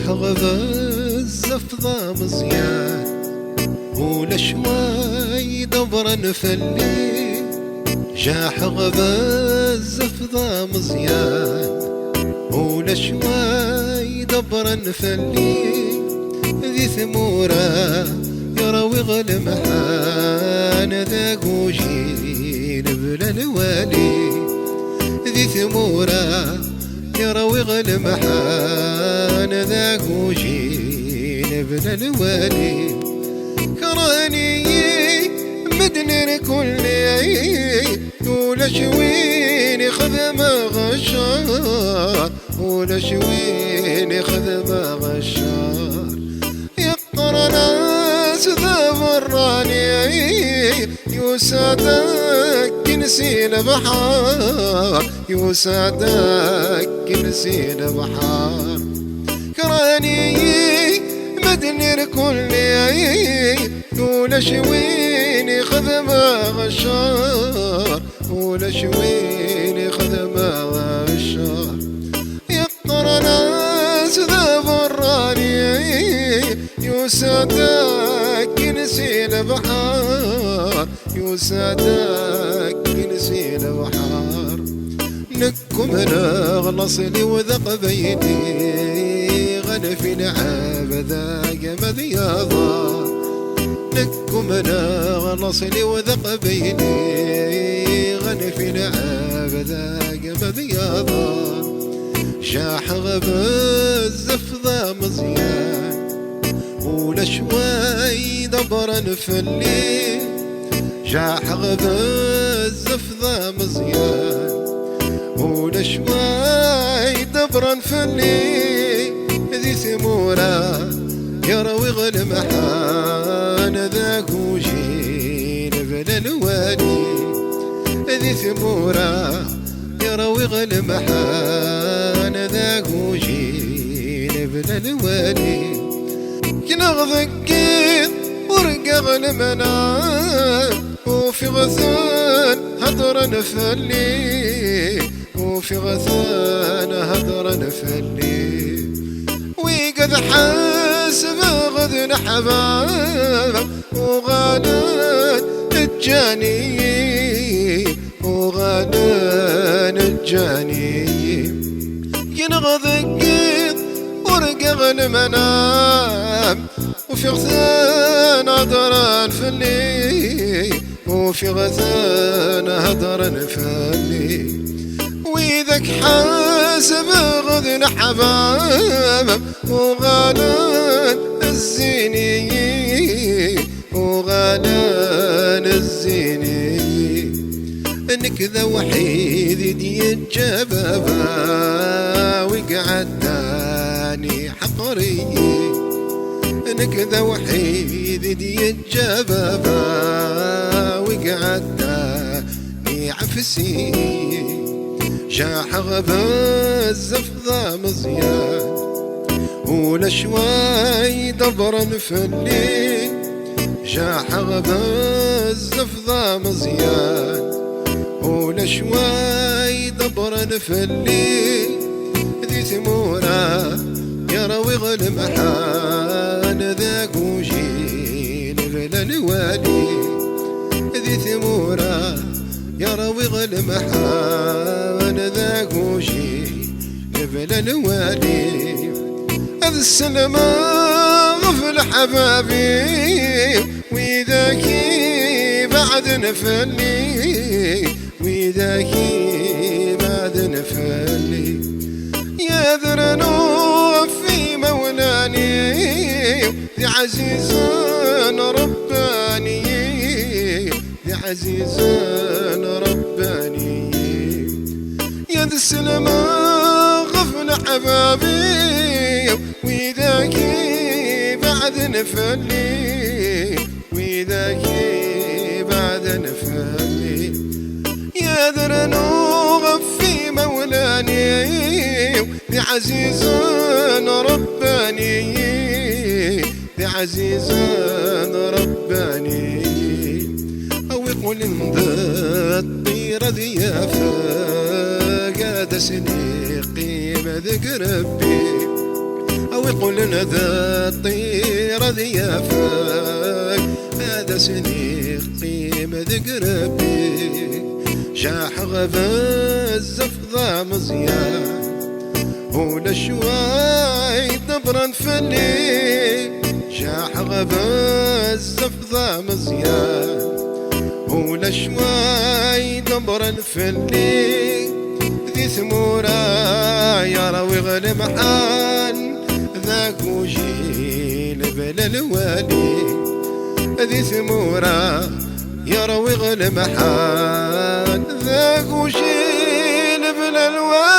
غبز افضى مزيان ولا شوي دبر نفلي جاح غبز افضى مزيان ولا شوي دبر نفلي ذي ثمورة يروي غلمحان ذاك وجين بلا الوالي ذي ثمورة يروي غلمحان ذاك وجين بلا الوالي كراني مدن كل ولا شوين خذ ما غشار ولا شوين خذ ما غشار يقر ناس ذا مراني يسعدك نسين بحار يسعدك نسين بحار كراني مدن كل ولا شوين خذ ما غشار ولا شوين خذ ما غشار يقر ناس ذا براني يسعدك نسين بحار يسعدك نسين بحار نكم انا غلصني وذق بيني غنفي لعاب ذاك مذياضا نكم انا غلصني وذق بيني غنفي لعاب ذاك مذياضا جاح غبز افضى مزيان ولا شوي دبر نفلي جاح غبز افضى مزيان ولا شوي دبر نفلي ذي ثمورة يروي غلمحان ذاك وجين بلا الوالي ذي ثمورة يروي غلمحان ذاك وجين بلا الوالي كنغذكير ورقى غلمنا وفي غثان هدر نفلي وفي غثان هدر نفلي وقد حاسب غذ حباب وغالان الجاني وغالان الجاني ينغذكير ورقى غلمنا وفي غثان هدر نفلي وفي غثان هدر نفلي وإذاك حاسب غذن حباب وغالان الزيني وغالان الزيني انك ذا وحيد دي الجبابة وقعد داني حقري انك ذا وحيد دي الجبابة وقعد داني عفسي جاح غبز افضى مزيان ولا شوي دبر نفلي جاح غبز افضى مزيان ولا شوي دبر نفلي ذي ثمورة يروي غلمحان ذاك وجين بلا الوالي ذي ثمورة يروي غلمحان ذاك وجين بلا الوالي هذا السلامة غفل حبابي وذاكي بعد نفلي وذاكي بعد نفلي يا ذرنو في مولاني ذي عزيز رباني ذي عزيز رباني يا ذا السلامة غفل حبابي وذاكي بعد نفلي وذاكي بعد نفلي يا ذرنو في مولاني بعزيز رباني بعزيز رباني أو يقول إن ذا الطيرة ذيافة قاد سني قيمة ذك ربي أو يقول لنا ذا الطيرة ذيافك هذا سنيخ قيمة ذقربي جاح غفا الزفضة مزيان ولا شوي دبرا فني جاح غفا الزفضة مزيان ولا شوي دبرا فني ذي ثمورة يروي غلب حان ذاك وجيل بلا الوالي ذي ثمورة يروي غلب حان ذاك وجيل بلا الوالي